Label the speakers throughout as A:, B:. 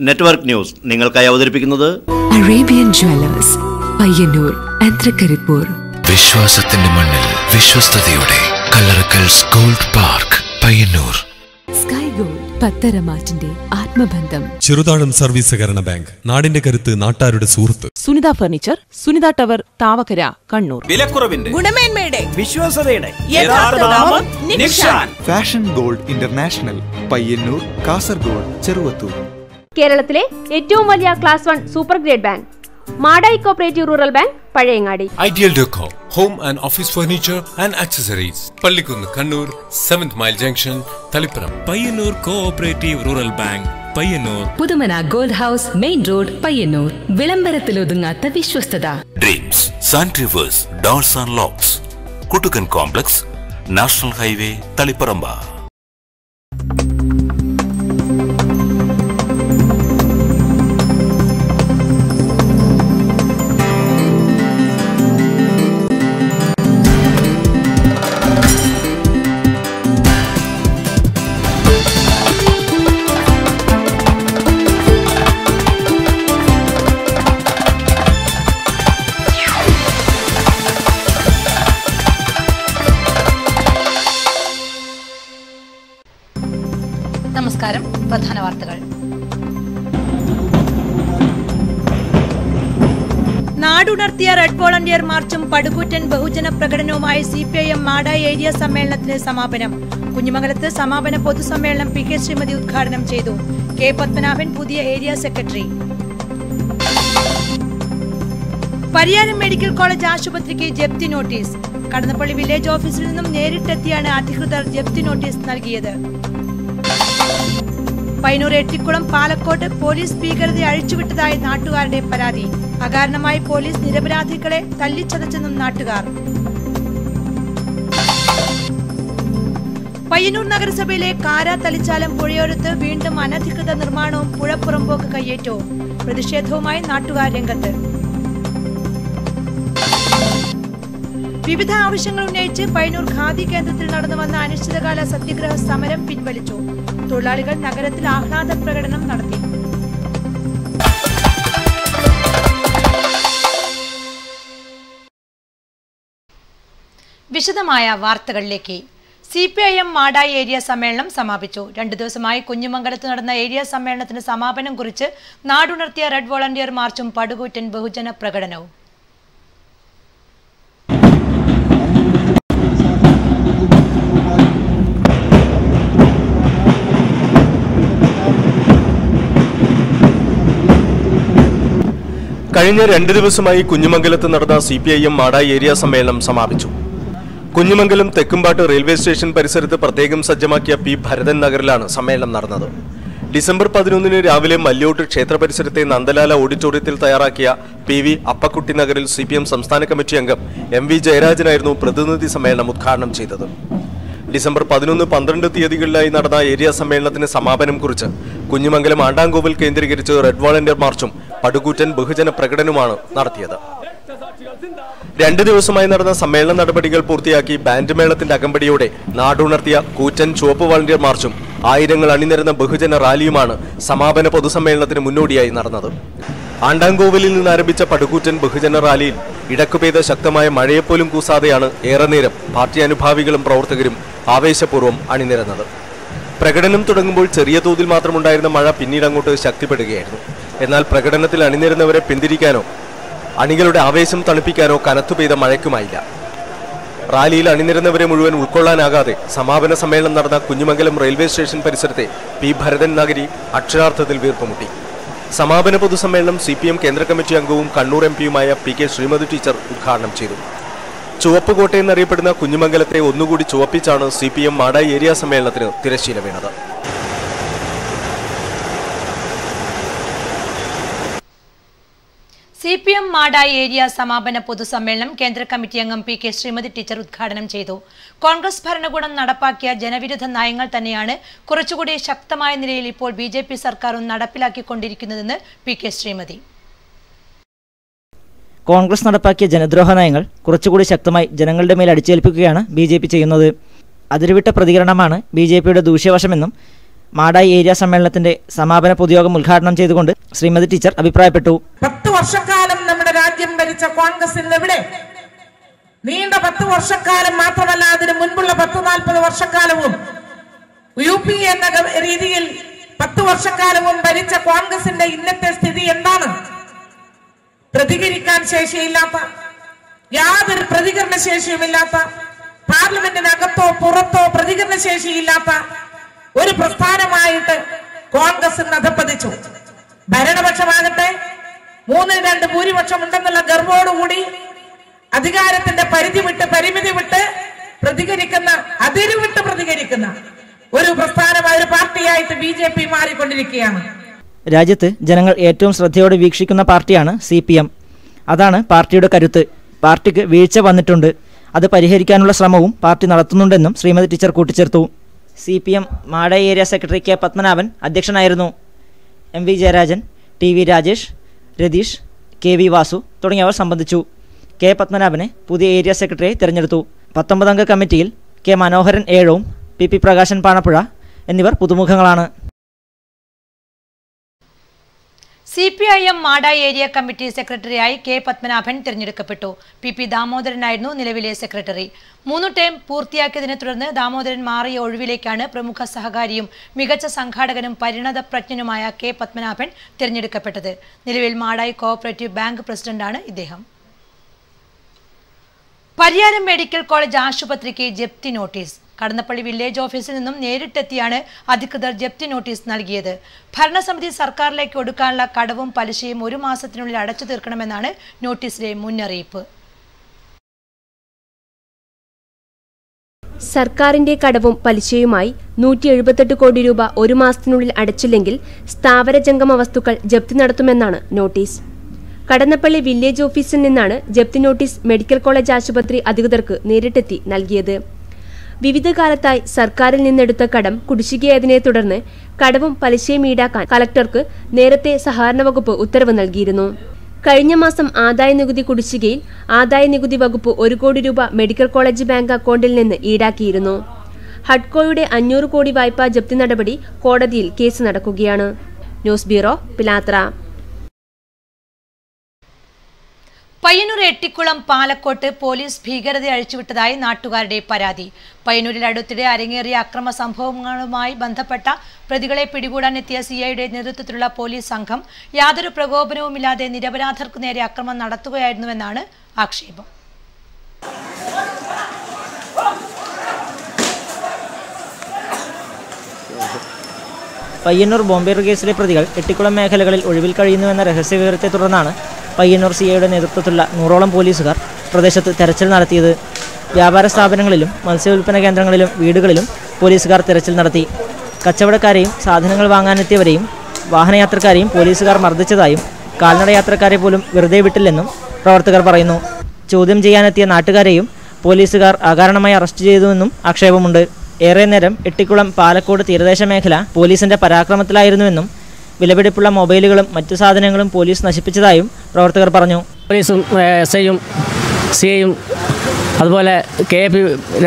A: Network news നിങ്ങൾക്കായി അവതരിപ്പിക്കുന്നത്
B: Arabian Jewellers Payyanur ആൻത്രകരിപ്പൂർ.
C: വിശ്വാസത്തിന്റെ മണ്ണിൽ വിശ്വസ്തയോടെ Kallarakkal's gold park Payyanur.
B: Sky gold പത്തരമാറ്റിന്റെ ആത്മബന്ധം.
D: ചെറുതാഴം സർവീസ് സഹകരണ ബാങ്ക്, നാടിന്റെ കരുത്ത്, നാട്ടാരുടെ സുഹൃത്ത്.
E: Sunitha furniture, Sunitha tower, Thavakkara, Kannur.
F: വിലക്കുറവിന്റെ,
E: ഗുണമേന്മയുടെ,
F: വിശ്വാസതയുടെ
G: fashion gold international, Payyanur, Kasaragod, Cheruvathur.
H: കേരളത്തിലെ ഏറ്റവും വലിയ class 1 super grade bank Madayi cooperative rural bank, Pazhayangadi.
I: Ideal deco home and office furniture and accessories, Pallikunnu, Kannur. 7th mile junction, Taliparamba.
J: Payyanur cooperative rural bank, Payyanur.
K: Puthumana gold house, main road, Payyanur. വിളംബരത്തിലൊതുങ്ങാത്ത വിശ്വസ്തത.
C: Dreams sanitary wares, doors and locks, Kuttukan complex, national highway, Taliparamba.
K: നമസ്കാരം. പ്രധാന വാർത്തകൾ.
E: നാടുണർത്തിയ red volunteer മാർച്ചും പടുകൂറ്റൻ ബഹുജന പ്രകടനവുമായി CPIM Madayi area സമ്മേളനത്തിന് സമാപനം. കുഞ്ഞുമംഗലത്ത് സമാപന പൊതുസമ്മേളനം PK ശ്രീമതി ഉദ്ഘാടനം ചെയ്തു. K പത്മനാഭൻ പുതിയ area secretary. Pariyaram medical college ആശുപത്രിക്ക് ജപ്തി നോട്ടീസ്. കടന്നപ്പള്ളി വില്ലേജ് ഓഫീസിൽ നിന്നും നേരിട്ടെത്തിയാണ് അധികൃതർ ജപ്തി നോട്ടീസ് നൽകിയത്. പയ്യന്നൂർ എട്ടിക്കുളം പാലക്കോട്ട് പോലീസ് ഭീകരതയെ അഴിച്ചുവിട്ടതായി നാട്ടുകാരുടെ പരാതി. അകാരണമായി പോലീസ് നിരപരാധികളെ തല്ലിച്ചതച്ചെന്നും നാട്ടുകാർ. പയ്യന്നൂർ നഗരസഭയിലെ കാര തലിച്ചാലം പുഴയോരത്ത് വീണ്ടും അനധികൃത നിർമ്മാണവും പുഴപ്പുറമ്പോക്ക് കയ്യേറ്റവും. പ്രതിഷേധവുമായി നാട്ടുകാർ രംഗത്ത്. വിവിധ ആവശ്യങ്ങൾ ഉന്നയിച്ച് പയ്യന്നൂർ ഖാദി കേന്ദ്രത്തിൽ നടന്നു വന്ന അനിശ്ചിതകാല സത്യഗ്രഹ സമരം പിൻവലിച്ചു. തൊഴിലാളികൾ നഗരത്തിൽ ആഹ്ലാദ പ്രകടനം നടത്തി. വിശദമായ വാർത്തകളിലേക്ക്. CPIM മാടായി ഏരിയ സമ്മേളനം സമാപിച്ചു. 2 ദിവസമായി കുഞ്ഞുമംഗലത്ത് നടന്ന ഏരിയ സമ്മേളനത്തിന് സമാപനം കുറിച്ച് നാടുണർത്തിയ റെഡ് വോളണ്ടിയർ മാർച്ചും പടുകൂറ്റൻ ബഹുജന പ്രകടനവും.
L: കഴിഞ്ഞ 2 ദിവസമായി കുഞ്ഞുമംഗലത്ത് നടന്ന CPIM മാടായി ഏരിയ സമ്മേളനം സമാപിച്ചു. കുഞ്ഞുമംഗലം തെക്കുംപാട്ട് റെയിൽവേ സ്റ്റേഷൻ പരിസരത്ത് പ്രത്യേകം സജ്ജമാക്കിയ P ഭരതൻ നഗറിലാണ് സമ്മേളനം നടന്നത്. ഡിസംബർ 11 രാവിലെ മല്യോട്ട് ക്ഷേത്ര പരിസരത്തെ നന്ദലാല ഓഡിറ്റോറിയത്തിൽ തയ്യാറാക്കിയ PV അപ്പക്കുട്ടി നഗറിൽ CPM സംസ്ഥാന കമ്മിറ്റി അംഗം MV ജയരാജനായിരുന്നു പ്രതിനിധി സമ്മേളനം ഉദ്ഘാടനം ചെയ്തത്. ഡിസംബർ 11, 12 തീയതികളിലായി നടന്ന ഏരിയ സമ്മേളനത്തിന് സമാപനം കുറിച്ച് കുഞ്ഞുമംഗലം ആണ്ടാങ്കോവിൽ കേന്ദ്രീകരിച്ച് റെഡ് വോളണ്ടിയർ മാർച്ചും പടുകൂറ്റൻ ബഹുജന പ്രകടനവുമാണ് നടത്തിയത്. 2 ദിവസമായി നടന്ന സമ്മേളന നടപടികൾ പൂർത്തിയാക്കി ബാൻഡ് മേളത്തിന്റെ അകമ്പടിയോടെ നാടുണർത്തിയ കൂറ്റൻ ചുവപ്പ് വോളണ്ടിയർ മാർച്ചും ആയിരങ്ങൾ അണിനിരന്ന ബഹുജന റാലിയുമാണ് സമാപന പൊതുസമ്മേളനത്തിന് മുന്നോടിയായി നടന്നത്. ആണ്ടാങ്കോവിലിൽ നിന്ന് ആരംഭിച്ച പടുകൂറ്റൻ ബഹുജന റാലിയിൽ ഇടക്കു പെയ്ത ശക്തമായ മഴയെപ്പോലും കൂസാതെയാണ് ഏറെ നേരം പാർട്ടി അനുഭാവികളും പ്രവർത്തകരും ആവേശപൂർവ്വം അണിനിരന്നത്. പ്രകടനം തുടങ്ങുമ്പോൾ ചെറിയ തോതിൽ മാത്രമുണ്ടായിരുന്ന മഴ പിന്നീട് അങ്ങോട്ട് ശക്തിപ്പെടുകയായിരുന്നു. എന്നാൽ പ്രകടനത്തിൽ അണിനിരുന്നവരെ പിന്തിരിക്കാനോ അണികളുടെ ആവേശം തണുപ്പിക്കാനോ കനത്തു പെയ്ത മഴയ്ക്കുമായില്ല. റാലിയിൽ അണിനിരുന്നവരെ മുഴുവൻ ഉൾക്കൊള്ളാനാകാതെ സമാപന സമ്മേളനം നടന്ന കുഞ്ഞുമംഗലം റെയിൽവേ സ്റ്റേഷൻ പരിസരത്തെ P ഭരതൻ നഗരി അക്ഷരാർത്ഥത്തിൽ വീർപ്പുമുട്ടി. സമാപന പൊതുസമ്മേളനം CPM കേന്ദ്ര കമ്മിറ്റി അംഗവും കണ്ണൂർ MPയുമായ PK ശ്രീമതി ടീച്ചർ ഉദ്ഘാടനം ചെയ്തു. ചുവപ്പ് കോട്ടയെന്നറിയപ്പെടുന്ന കുഞ്ഞുമംഗലത്തെ ഒന്നുകൂടി ചുവപ്പിച്ചാണ് CPM മാടായി ഏരിയ സമ്മേളനത്തിന് തിരശ്ശീല വീണത്.
E: CPM മാടായി ഏരിയ സമാപന പൊതുസമ്മേളനം കേന്ദ്ര കമ്മിറ്റി അംഗം PK ശ്രീമതി ടീച്ചർ ഉദ്ഘാടനം ചെയ്തു. കോൺഗ്രസ് ഭരണകൂടം നടപ്പാക്കിയ ജനവിരുദ്ധ നയങ്ങൾ തന്നെയാണ് കുറച്ചുകൂടി ശക്തമായ നിലയിൽ ഇപ്പോൾ BJP സർക്കാരും നടപ്പിലാക്കിക്കൊണ്ടിരിക്കുന്നതെന്ന് PK ശ്രീമതി.
M: കോൺഗ്രസ് നടപ്പാക്കിയ ജനദ്രോഹ നയങ്ങൾ കുറച്ചുകൂടി ശക്തമായി ജനങ്ങളുടെ മേൽ അടിച്ചേൽപ്പിക്കുകയാണ് BJP ചെയ്യുന്നത്. അതിരുവിട്ട പ്രതികരണമാണ് BJPയുടെ ദൂഷ്യവശമെന്നും മാടായി ഏരിയ സമ്മേളനത്തിന്റെ സമാപന പൊതുയോഗം ഉദ്ഘാടനം ചെയ്തുകൊണ്ട് ശ്രീമതി ടീച്ചർ അഭിപ്രായപ്പെട്ടു.
F: 10 വർഷക്കാലം നമ്മുടെ രാജ്യം ഭരിച്ച കോൺഗ്രസ് ഇന്നെവിടെ? നീണ്ട 10 വർഷക്കാലം മാത്രമല്ല, അതിന് മുൻപുള്ള 10-40 വർഷക്കാലവും UP എന്ന രീതിയിൽ 10 വർഷക്കാലവും ഭരിച്ച കോൺഗ്രസിന്റെ ഇന്നത്തെ സ്ഥിതി എന്താണ്? പ്രതികരിക്കാൻ ശേഷിയില്ലാത്ത, യാതൊരു പ്രതികരണ ശേഷിയുമില്ലാത്ത, പാർലമെന്റിനകത്തോ പുറത്തോ പ്രതികരണ ശേഷിയില്ലാത്ത ഒരു പ്രസ്ഥാനമായിട്ട് കോൺഗ്രസ് അധപ്പതിച്ചു. ഭരണപക്ഷമാകട്ടെ 3-2 ഭൂരിപക്ഷം ഉണ്ടെന്നുള്ള ഗർവോടുകൂടി അധികാരത്തിന്റെ പരിമിതി വിട്ട് പ്രതികരിക്കുന്ന, അതിരുവിട്ട് പ്രതികരിക്കുന്ന ഒരു പ്രസ്ഥാനമായ ഒരു പാർട്ടിയായിട്ട് BJP മാറിക്കൊണ്ടിരിക്കുകയാണ്.
M: രാജ്യത്ത് ജനങ്ങൾ ഏറ്റവും ശ്രദ്ധയോടെ വീക്ഷിക്കുന്ന പാർട്ടിയാണ് CPM. അതാണ് പാർട്ടിയുടെ കരുത്ത്. പാർട്ടിക്ക് വീഴ്ച വന്നിട്ടുണ്ട്, അത് പരിഹരിക്കാനുള്ള ശ്രമവും പാർട്ടി നടത്തുന്നുണ്ടെന്നും ശ്രീമതി ടീച്ചർ കൂട്ടിച്ചേർത്തു. CPM Madayi area secretary K. Padmanabhan അധ്യക്ഷനായിരുന്നു. MV Jayarajan, TV Rajesh, Ratheesh, KV Vasu തുടങ്ങിയവർ സംബന്ധിച്ചു. K. പത്മനാഭനെ പുതിയ ഏരിയ സെക്രട്ടറിയായി തിരഞ്ഞെടുത്തു. 19 അംഗ കമ്മിറ്റിയിൽ K. മനോഹരൻ ഏഴവും PP പ്രകാശൻ പാണപ്പുഴ എന്നിവർ പുതുമുഖങ്ങളാണ്.
E: CPIM മാടായി ഏരിയ കമ്മിറ്റി സെക്രട്ടറിയായി K. പത്മനാഭൻ തിരഞ്ഞെടുക്കപ്പെട്ടു. PP ദാമോദരനായിരുന്നു നിലവിലെ സെക്രട്ടറി. 3 ടേം പൂർത്തിയാക്കിയതിനെ തുടർന്ന് ദാമോദരൻ മാറിയ ഒഴിവിലേക്കാണ് പ്രമുഖ സഹകാരിയും മികച്ച സംഘാടകനും പരിണതപ്രജ്ഞനുമായ K. പത്മനാഭൻ തിരഞ്ഞെടുക്കപ്പെട്ടത്. നിലവിൽ മാടായി കോഓപ്പറേറ്റീവ് ബാങ്ക് പ്രസിഡന്റാണ് ഇദ്ദേഹം. പരിയാരം മെഡിക്കൽ കോളേജ് ആശുപത്രിക്ക് ജപ്തി നോട്ടീസ്. കടന്നപ്പള്ളി വില്ലേജ് ഓഫീസിൽ നിന്നും നേരിട്ടെത്തിയാണ് അധികൃതർ ജപ്തി നോട്ടീസ് നൽകിയത്. ഭരണസമിതി സർക്കാരിലേക്ക് ഒടുക്കാനുള്ള കടവും പലിശയും 1 മാസത്തിനുള്ളിൽ അടച്ചു തീർക്കണമെന്നാണ് നോട്ടീസിലെ മുന്നറിയിപ്പ്.
H: സർക്കാരിന്റെ കടവും പലിശയുമായി 178 കോടി രൂപ 1 മാസത്തിനുള്ളിൽ അടച്ചില്ലെങ്കിൽ സ്ഥാവര ജംഗമ വസ്തുക്കൾ ജപ്തി നടത്തുമെന്നാണ് നോട്ടീസ്. കടന്നപ്പള്ളി വില്ലേജ് ഓഫീസിൽ നിന്നാണ് ജപ്തി നോട്ടീസ് മെഡിക്കൽ കോളേജ് ആശുപത്രി അധികൃതർക്ക് നേരിട്ടെത്തി നൽകിയത്. വിവിധ കാലത്തായി സർക്കാരിൽ നിന്നെടുത്ത കടം കുടിശ്ശികയായതിനെ തുടർന്ന് കടവും പലിശയും ഈടാക്കാൻ കളക്ടർക്ക് നേരത്തെ സഹകരണ വകുപ്പ് ഉത്തരവ് നൽകിയിരുന്നു. കഴിഞ്ഞ മാസം ആദായ നികുതി കുടിശ്ശികയിൽ ആദായ നികുതി വകുപ്പ് 1 കോടി രൂപ മെഡിക്കൽ കോളേജ് ബാങ്ക് അക്കൗണ്ടിൽ നിന്ന് ഈടാക്കിയിരുന്നു. ഹഡ്കോയുടെ 500 കോടി വായ്പാ ജപ്തി നടപടി കോടതിയിൽ കേസ് നടക്കുകയാണ്. News bureau, Pilathara.
E: Payyanur Ettikulam Palakode police ഭീകരത അഴിച്ചുവിട്ടതായി നാട്ടുകാരുടെ പരാതി. പയ്യന്നൂരിൽ അടുത്തിടെ അരങ്ങേറിയ അക്രമ സംഭവങ്ങളുമായി ബന്ധപ്പെട്ട പ്രതികളെ പിടികൂടാനെത്തിയ CIയുടെ നേതൃത്വത്തിലുള്ള പോലീസ് സംഘം യാതൊരു പ്രകോപനവുമില്ലാതെ നിരപരാധർക്കു നേരെ അക്രമം നടത്തുകയായിരുന്നുവെന്നാണ് ആക്ഷേപം.
M: പയ്യന്നൂർ ബോംബേർ കേസിലെ പ്രതികൾ എട്ടിക്കുളം മേഖലകളിൽ ഒഴിവിൽ കഴിയുന്നുവെന്ന രഹസ്യവിവരത്തെ തുടർന്നാണ് പയ്യന്നൂർ CIയുടെ നേതൃത്വത്തിലുള്ള 100ഓളം പോലീസുകാർ പ്രദേശത്ത് തെരച്ചിൽ നടത്തിയത്. വ്യാപാര സ്ഥാപനങ്ങളിലും മത്സ്യവില്പന കേന്ദ്രങ്ങളിലും വീടുകളിലും പോലീസുകാർ തെരച്ചിൽ നടത്തി. കച്ചവടക്കാരെയും സാധനങ്ങൾ വാങ്ങാനെത്തിയവരെയും വാഹനയാത്രക്കാരെയും പോലീസുകാർ മർദ്ദിച്ചതായും കാൽനട യാത്രക്കാരെ പോലും വെറുതെ വിട്ടില്ലെന്നും പ്രവർത്തകർ പറയുന്നു. ചോദ്യം ചെയ്യാനെത്തിയ നാട്ടുകാരെയും പോലീസുകാർ അകാരണമായി അറസ്റ്റ് ചെയ്തുവെന്നും ആക്ഷേപമുണ്ട്. ഏറെ നേരം എട്ടിക്കുളം പാലക്കോട് തീരദേശ മേഖല പോലീസിന്റെ പരാക്രമത്തിലായിരുന്നുവെന്നും വിലപിടിപ്പുള്ള മൊബൈലുകളും മറ്റു സാധനങ്ങളും പോലീസ് നശിപ്പിച്ചതായും പ്രവർത്തകർ പറഞ്ഞു.
N: പോലീസും SIയും CIയും അതുപോലെ KAP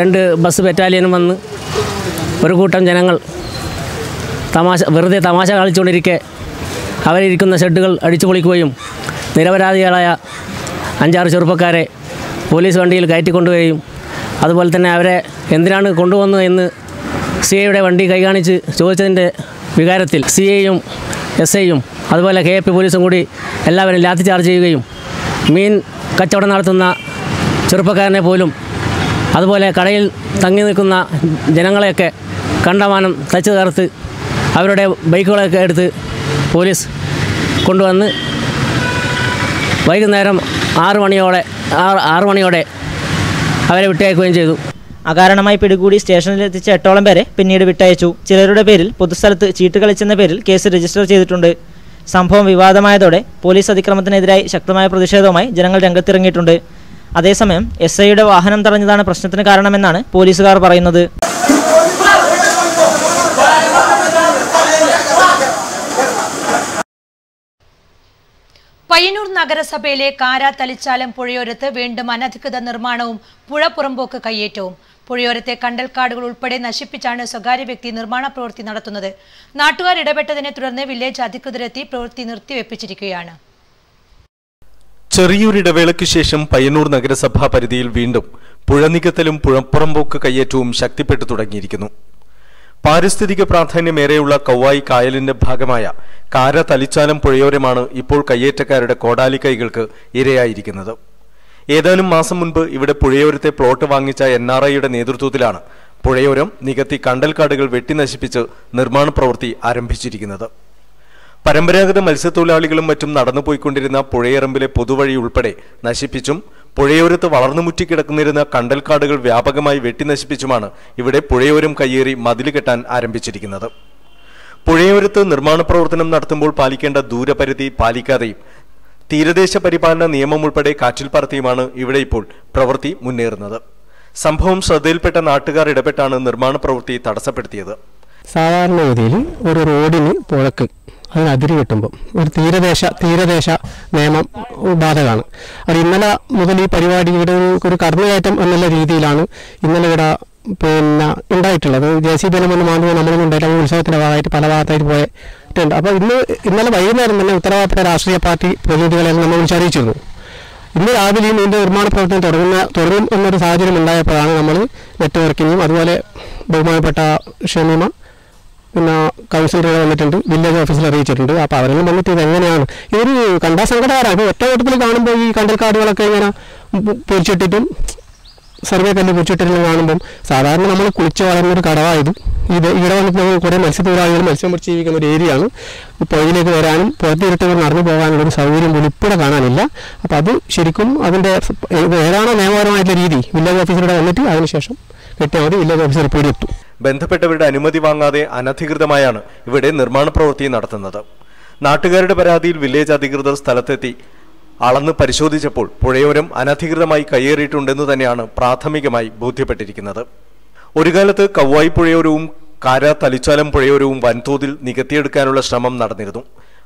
N: 2 ബസ് ബറ്റാലിയനും വന്ന് ഒരു കൂട്ടം ജനങ്ങൾ വെറുതെ തമാശ കളിച്ചുകൊണ്ടിരിക്കെ അവരിയ്ക്കുന്ന ഷെഡുകൾ അടിച്ചു പൊളിക്കുകയും നിരപരാധികളായ 5-6 ചെറുപ്പക്കാരെ പോലീസ് വണ്ടിയിൽ കയറ്റിക്കൊണ്ടുപോവുകയും അതുപോലെ തന്നെ അവരെ എന്തിനാണ് കൊണ്ടുവന്നത് എന്ന് CIയുടെ വണ്ടി കൈകാണിച്ച് ചോദിച്ചതിൻ്റെ വികാരത്തിൽ CIയും SIയും അതുപോലെ KAP പോലീസും കൂടി എല്ലാവരും ലാത്തി ചാർജ് ചെയ്യുകയും മീൻ കച്ചവടം നടത്തുന്ന ചെറുപ്പക്കാരനെ പോലും അതുപോലെ കടയിൽ തങ്ങി നിൽക്കുന്ന ജനങ്ങളെയൊക്കെ കണ്ടമാനം തച്ച് തകർത്ത് അവരുടെ ബൈക്കുകളൊക്കെ എടുത്ത് പോലീസ് കൊണ്ടുവന്ന് വൈകുന്നേരം 6 മണിയോടെ അവരെ വിട്ടയക്കുകയും ചെയ്തു.
M: അകാരണമായി പിടികൂടി സ്റ്റേഷനിലെത്തിച്ച 8ഓളം പേരെ പിന്നീട് വിട്ടയച്ചു. ചിലരുടെ പേരിൽ പൊതുസ്ഥലത്ത് ചീട്ട് കളിച്ചെന്ന പേരിൽ കേസ് രജിസ്റ്റർ ചെയ്തിട്ടുണ്ട്. സംഭവം വിവാദമായതോടെ പോലീസ് അതിക്രമത്തിനെതിരായി ശക്തമായ പ്രതിഷേധവുമായി ജനങ്ങൾ രംഗത്തിറങ്ങിയിട്ടുണ്ട്. അതേസമയം SIയുടെ വാഹനം തടഞ്ഞതാണ് പ്രശ്നത്തിന് കാരണമെന്നാണ് പോലീസുകാർ പറയുന്നത്.
E: പയ്യന്നൂർ നഗരസഭയിലെ കാര തലിച്ചാലം പുഴയോരത്ത് വീണ്ടും അനധികൃത നിർമ്മാണവും പുഴ പുറമ്പോക്ക് കയ്യേറ്റവും. പുഴയോരത്തെ കണ്ടൽക്കാടുകൾ ഉൾപ്പെടെ നശിപ്പിച്ചാണ് സ്വകാര്യ വ്യക്തി നിർമ്മാണ പ്രവൃത്തി നടത്തുന്നത്. നാട്ടുകാർ ഇടപെട്ടതിനെ തുടർന്ന് വില്ലേജ് അധികൃതരെത്തി പ്രവൃത്തി നിർത്തിവെപ്പിച്ചിരിക്കുകയാണ്.
L: ചെറിയൊരിടവേളയ്ക്ക് ശേഷം പയ്യന്നൂർ നഗരസഭാ പരിധിയിൽ വീണ്ടും പുഴനികത്തലും പുഴപ്പുറമ്പോക്ക് കയ്യേറ്റവും ശക്തിപ്പെട്ടു തുടങ്ങിയിരിക്കുന്നു. പാരിസ്ഥിതിക പ്രാധാന്യമേറെയുള്ള കൗവായി കായലിന്റെ ഭാഗമായ കാര തലിച്ചാലം പുഴയോരമാണ് ഇപ്പോൾ കയ്യേറ്റക്കാരുടെ കോടാലി കൈകൾക്ക് ഇരയായിരിക്കുന്നത്. ഏതാനും മാസം മുൻപ് ഇവിടെ പുഴയോരത്തെ പ്ലോട്ട് വാങ്ങിച്ച NRIയുടെ നേതൃത്വത്തിലാണ് പുഴയോരം നികത്തി കണ്ടൽക്കാടുകൾ വെട്ടിനശിപ്പിച്ച് നിർമ്മാണ പ്രവൃത്തി ആരംഭിച്ചിരിക്കുന്നത്. പരമ്പരാഗത മത്സ്യത്തൊഴിലാളികളും മറ്റും നടന്നുപോയിക്കൊണ്ടിരുന്ന പുഴയറമ്പിലെ പൊതുവഴി ഉൾപ്പെടെ നശിപ്പിച്ചും പുഴയോരത്ത് വളർന്നുമുറ്റിക്കിടക്കുന്നിരുന്ന കണ്ടൽക്കാടുകൾ വ്യാപകമായി വെട്ടിനശിപ്പിച്ചുമാണ് ഇവിടെ പുഴയോരം കയ്യേറി മതിൽ കെട്ടാൻ ആരംഭിച്ചിരിക്കുന്നത്. പുഴയോരത്ത് നിർമ്മാണ പ്രവർത്തനം നടത്തുമ്പോൾ പാലിക്കേണ്ട ദൂരപരിധി പാലിക്കാതെയും തീരദേശ പരിപാലന നിയമം ഉൾപ്പെടെ കാറ്റിൽ പറത്തിയുമാണ് ഇവിടെ ഇപ്പോൾ പ്രവൃത്തി മുന്നേറുന്നത്. സംഭവം ശ്രദ്ധയിൽപ്പെട്ട നാട്ടുകാർ ഇടപെട്ടാണ് നിർമ്മാണ പ്രവൃത്തി തടസ്സപ്പെടുത്തിയത്.
O: സാധാരണഗതിയിൽ ഒരു റോഡിന് പുഴക്ക് അതിന് അതിര് കിട്ടുമ്പോൾ ഒരു തീരദേശ നിയമം ബാധകമാണ്. അത് ഇന്നലെ മുതൽ ഈ പരിപാടിയുടെ ഒരു കടന്നുകയറ്റം എന്നുള്ള രീതിയിലാണ് ഇന്നലെ ഇവിടെ ഉണ്ടായിട്ടുള്ളത്. JCB വന്ന് മാന്തി നമ്മളൊന്നും ഉണ്ടായില്ല. ഉത്സവത്തിന്റെ ഭാഗമായിട്ട് പല ഭാഗത്തായിട്ട് പോയിട്ടുണ്ട്. അപ്പോൾ ഇന്നലെ വൈകുന്നേരം തന്നെ ഉത്തരവാദിത്തപ്പെട്ട രാഷ്ട്രീയ പാർട്ടി പ്രതിനിധികളെ നമ്മൾ വിളിച്ചറിയിച്ചിരുന്നു. ഇന്ന് രാവിലെയും ഇതിന്റെ നിർമ്മാണ പ്രവർത്തനം തുടങ്ങും എന്നൊരു സാഹചര്യം ഉണ്ടായപ്പോഴാണ് നമ്മൾ നെറ്റ്വർക്കിങ്ങും അതുപോലെ ബഹുമാനപ്പെട്ട ഷമീമ കൗൺസിലറുകൾ വന്നിട്ടുണ്ട്, വില്ലേജ് ഓഫീസിൽ അറിയിച്ചിട്ടുണ്ട്. അപ്പോൾ അവരെല്ലാം വന്നിട്ട് ഇതെങ്ങനെയാണ് ഇതൊരു കണ്ടാ സങ്കടകരമാണ്. ഇപ്പോൾ ഒറ്റ ഓട്ടത്തിൽ കാണുമ്പോൾ ഈ കണ്ടൽക്കാടുകളൊക്കെ ഇങ്ങനെ പൊരിച്ചിട്ടിട്ടും സർവേ കല്ല് പൊരിച്ചിട്ടെല്ലാം കാണുമ്പം സാധാരണ നമ്മൾ കുളിച്ച് വളർന്നൊരു കടവായത് ഇവിടെ വന്നിട്ട് നമ്മൾ കുറേ മത്സ്യത്തൊഴിലാളികൾ മത്സ്യം പിടിച്ച് ജീവിക്കുന്ന ഒരു ഏരിയയാണ്. പുഴയിലേക്ക് വരാനും പുറത്തിരുട്ടവർ നടന്നു പോകാനുള്ളൊരു സൗകര്യം പോലും ഇപ്പോഴും കാണാനില്ല. അപ്പോൾ അത് ശരിക്കും അതിൻ്റെ ഏതാണോ നിയമപരമായിട്ടുള്ള രീതി വില്ലേജ് ഓഫീസറുടെ വന്നിട്ട് അതിനുശേഷം കെട്ടിയാൽ മതി. Village officer പിടിയെത്തും.
L: ബന്ധപ്പെട്ടവരുടെ അനുമതി വാങ്ങാതെ അനധികൃതമായാണ് ഇവിടെ നിർമ്മാണ പ്രവൃത്തി നടത്തുന്നത്. നാട്ടുകാരുടെ പരാതിയിൽ വില്ലേജ് അധികൃതർ സ്ഥലത്തെത്തി അളന്ന് പരിശോധിച്ചപ്പോൾ പുഴയോരം അനധികൃതമായി കയ്യേറിയിട്ടുണ്ടെന്ന് തന്നെയാണ് പ്രാഥമികമായി ബോധ്യപ്പെട്ടിരിക്കുന്നത്. ഒരു കാലത്ത് കൗവായി പുഴയോരവും കാര തലിച്ചാലം പുഴയോരവും വൻതോതിൽ നികത്തിയെടുക്കാനുള്ള ശ്രമം നടന്നിരുന്നു.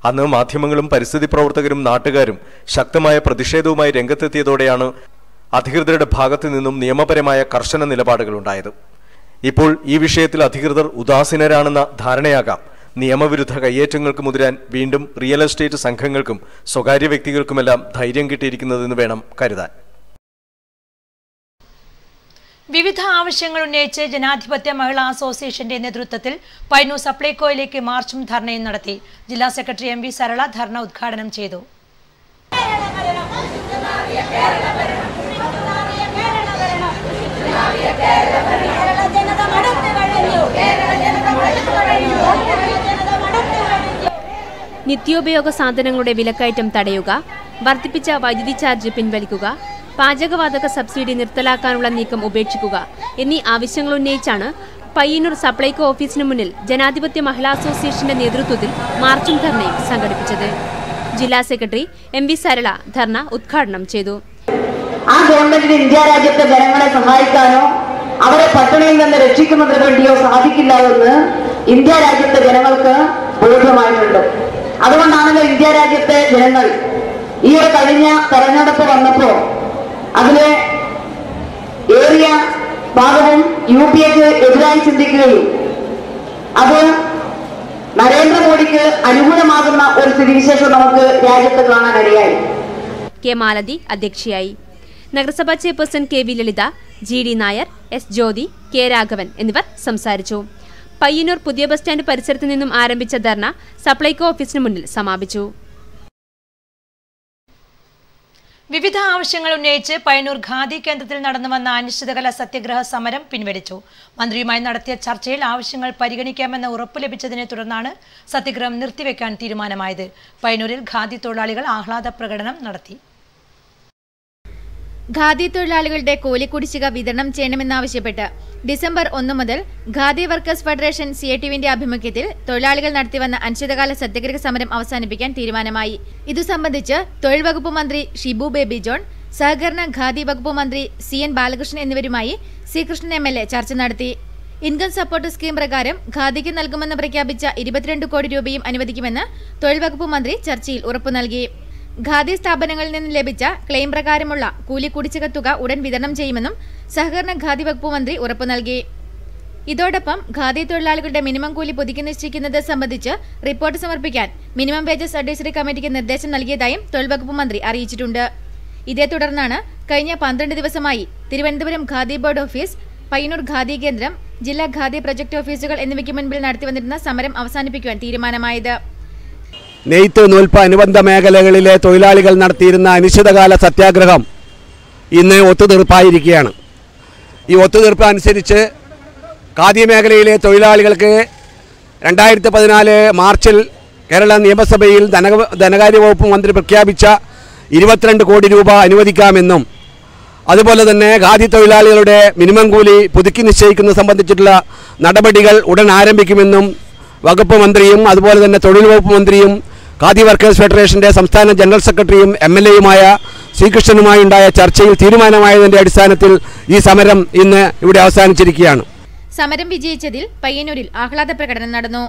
L: അന്ന് മാധ്യമങ്ങളും പരിസ്ഥിതി പ്രവർത്തകരും നാട്ടുകാരും ശക്തമായ പ്രതിഷേധവുമായി രംഗത്തെത്തിയതോടെയാണ് അധികൃതരുടെ ഭാഗത്തു നിന്നും നിയമപരമായ കർശന നിലപാടുകളുണ്ടായത്. ഇപ്പോൾ ഈ വിഷയത്തിൽ അധികൃതർ ഉദാസീനരാണെന്ന ധാരണയാകാം നിയമവിരുദ്ധ കയ്യേറ്റങ്ങൾക്ക് മുതിരാൻ വീണ്ടും റിയൽ എസ്റ്റേറ്റ് സംഘങ്ങൾക്കും സ്വകാര്യ വ്യക്തികൾക്കുമെല്ലാം ധൈര്യം കിട്ടിയിരിക്കുന്നതെന്ന് വേണം കരുതാൻ.
E: വിവിധ ആവശ്യങ്ങൾ ഉന്നയിച്ച് ജനാധിപത്യ മഹിളാ അസോസിയേഷന്റെ നേതൃത്വത്തിൽ പയ്യന്നൂർ സപ്ലൈകോയിലേക്ക് മാർച്ചും ധർണയും നടത്തി. ജില്ലാ സെക്രട്ടറി MV സരള ധർണ ഉദ്ഘാടനം ചെയ്തു.
H: നിത്യോപയോഗ സാധനങ്ങളുടെ വിലക്കയറ്റം തടയുക, വർദ്ധിപ്പിച്ച വൈദ്യുതി ചാർജ് പിൻവലിക്കുക, പാചകവാതക സബ്സിഡി നിർത്തലാക്കാനുള്ള നീക്കം ഉപേക്ഷിക്കുക എന്നീ ആവശ്യങ്ങൾ ഉന്നയിച്ചാണ് പയ്യന്നൂർ സപ്ലൈകോ ഓഫീസിന് മുന്നിൽ ജനാധിപത്യ മഹിളാ അസോസിയേഷന്റെ നേതൃത്വത്തിൽ മാർച്ചും ധർണയും സംഘടിപ്പിച്ചത്. ജില്ലാ സെക്രട്ടറി MV സരള ധർണ ഉദ്ഘാടനം ചെയ്തു.
P: ആ ഗവൺമെന്റിന് ഇന്ത്യ രാജ്യത്തെ ജനങ്ങളെ സഹായിക്കാനോ അവരെ പട്ടിണിയിൽ നിന്ന് രക്ഷിക്കുന്നതിന് വേണ്ടിയോ സാധിക്കില്ല എന്ന് ഇന്ത്യ രാജ്യത്തെ ജനങ്ങൾക്ക് ബോധ്യമായിട്ടുണ്ട്. അതുകൊണ്ടാണല്ലോ ഇന്ത്യ രാജ്യത്തെ ജനങ്ങൾ ഈ ഒരു കഴിഞ്ഞ തെരഞ്ഞെടുപ്പ് വന്നപ്പോ അതിലെ ഏറിയ ഭാഗവും UPAക്ക് എതിരായി ചിന്തിക്കുകയും അത് നരേന്ദ്രമോദിക്ക് അനുകൂലമാകുന്ന ഒരു സ്ഥിതിവിശേഷം നമുക്ക് രാജ്യത്ത് കാണാനിടയായി.
H: കെ മാലതി അധ്യക്ഷയായി. നഗരസഭാ chairperson KV Lalitha, GD Nair, S Jyothi, K Raghavan എന്നിവർ സംസാരിച്ചു. പയ്യന്നൂർ പുതിയ ബസ് സ്റ്റാൻഡ് പരിസരത്ത് നിന്നും ആരംഭിച്ച ധർണ സപ്ലൈകോ ഓഫീസിന് മുന്നിൽ സമാപിച്ചു.
E: വിവിധ ആവശ്യങ്ങൾ ഉന്നയിച്ച് പയ്യന്നൂർ ഖാദി കേന്ദ്രത്തിൽ നടന്നുവന്ന അനിശ്ചിതകാല സത്യഗ്രഹ സമരം പിൻവലിച്ചു. മന്ത്രിയുമായി നടത്തിയ ചർച്ചയിൽ ആവശ്യങ്ങൾ പരിഗണിക്കാമെന്ന ഉറപ്പ് ലഭിച്ചതിനെ തുടർന്നാണ് സത്യഗ്രഹം നിർത്തിവെക്കാൻ തീരുമാനമായത്. പയ്യന്നൂരിൽ ഖാദി തൊഴിലാളികൾ ആഹ്ലാദ പ്രകടനം നടത്തി.
Q: ഖാദി തൊഴിലാളികളുടെ കൂലിക്കുടിശ്ശിക വിതരണം ചെയ്യണമെന്നാവശ്യപ്പെട്ട് ഡിസംബർ 1 മുതൽ ഖാദി വർക്കേഴ്സ് ഫെഡറേഷൻ CATUവിന്റെ ആഭിമുഖ്യത്തിൽ തൊഴിലാളികൾ നടത്തിവന്ന അനിശ്ചിതകാല സത്യഗ്രഹ സമരം അവസാനിപ്പിക്കാൻ തീരുമാനമായി. ഇതു സംബന്ധിച്ച് തൊഴിൽ വകുപ്പ് മന്ത്രി ഷിബു ബേബി ജോൺ, സഹകരണ ഖാദി വകുപ്പ് മന്ത്രി CN ബാലകൃഷ്ണൻ എന്നിവരുമായി C കൃഷ്ണൻ MLA ചർച്ച നടത്തി. ഇൻകം സപ്പോർട്ട് സ്കീം പ്രകാരം ഖാദിക്ക് നൽകുമെന്ന് പ്രഖ്യാപിച്ച 22 കോടി രൂപയും അനുവദിക്കുമെന്ന് തൊഴിൽ വകുപ്പ് മന്ത്രി ചർച്ചയിൽ ഉറപ്പു നൽകി. ഖാദി സ്ഥാപനങ്ങളിൽ നിന്ന് ലഭിച്ച ക്ലെയിം പ്രകാരമുള്ള കൂലി കുടിശ്ശിക തുക ഉടൻ വിതരണം ചെയ്യുമെന്നും സഹകരണ ഖാദി വകുപ്പ് മന്ത്രി ഉറപ്പു നൽകി. ഇതോടൊപ്പം ഖാദി തൊഴിലാളികളുടെ മിനിമം കൂലി പുതുക്കി നിശ്ചയിക്കുന്നത് സംബന്ധിച്ച് റിപ്പോർട്ട് സമർപ്പിക്കാൻ മിനിമം വേജസ് അഡ്വൈസറി കമ്മിറ്റിക്ക് നിർദ്ദേശം നൽകിയതായും തൊഴിൽ വകുപ്പ് മന്ത്രി അറിയിച്ചിട്ടുണ്ട്. ഇതേ തുടർന്നാണ് കഴിഞ്ഞ 12 ദിവസമായി തിരുവനന്തപുരം ഖാദി ബോർഡ് ഓഫീസ്, പയ്യന്നൂർ ഖാദി കേന്ദ്രം, ജില്ലാ ഖാദി പ്രൊജക്ട് ഓഫീസുകൾ എന്നിവയ്ക്ക് മുൻപിൽ നടത്തിവന്നിരുന്ന സമരം അവസാനിപ്പിക്കുവാൻ തീരുമാനമായത്.
R: നെയ്ത്ത്, നൂൽപ്പ് അനുബന്ധ മേഖലകളിലെ തൊഴിലാളികൾ നടത്തിയിരുന്ന അനിശ്ചിതകാല സത്യാഗ്രഹം ഇന്ന് ഒത്തുതീർപ്പായിരിക്കുകയാണ്. ഈ ഒത്തുതീർപ്പ് അനുസരിച്ച് ഖാദി മേഖലയിലെ തൊഴിലാളികൾക്ക് 2014 മാർച്ചിൽ കേരള നിയമസഭയിൽ ധനകാര്യ വകുപ്പ് മന്ത്രി പ്രഖ്യാപിച്ച 22 കോടി രൂപ അനുവദിക്കാമെന്നും അതുപോലെ തന്നെ ഖാദി തൊഴിലാളികളുടെ മിനിമം കൂലി പുതുക്കി നിശ്ചയിക്കുന്നത് സംബന്ധിച്ചിട്ടുള്ള നടപടികൾ ഉടൻ ആരംഭിക്കുമെന്നും വകുപ്പ് മന്ത്രിയും അതുപോലെ തന്നെ തൊഴിൽ വകുപ്പ് മന്ത്രിയും ഖാദി വർക്കേഴ്സ് ഫെഡറേഷൻ്റെ സംസ്ഥാന ജനറൽ സെക്രട്ടറിയും MLAയുമായ ശ്രീകൃഷ്ണനുമായി ഉണ്ടായ ചർച്ചയിൽ തീരുമാനമായതിൻ്റെ അടിസ്ഥാനത്തിൽ ഈ സമരം ഇന്ന് ഇവിടെ അവസാനിച്ചിരിക്കുകയാണ്.
Q: സമരം വിജയിച്ചതിൽ പയ്യന്നൂരിൽ ആഹ്ലാദ പ്രകടനം നടന്നു.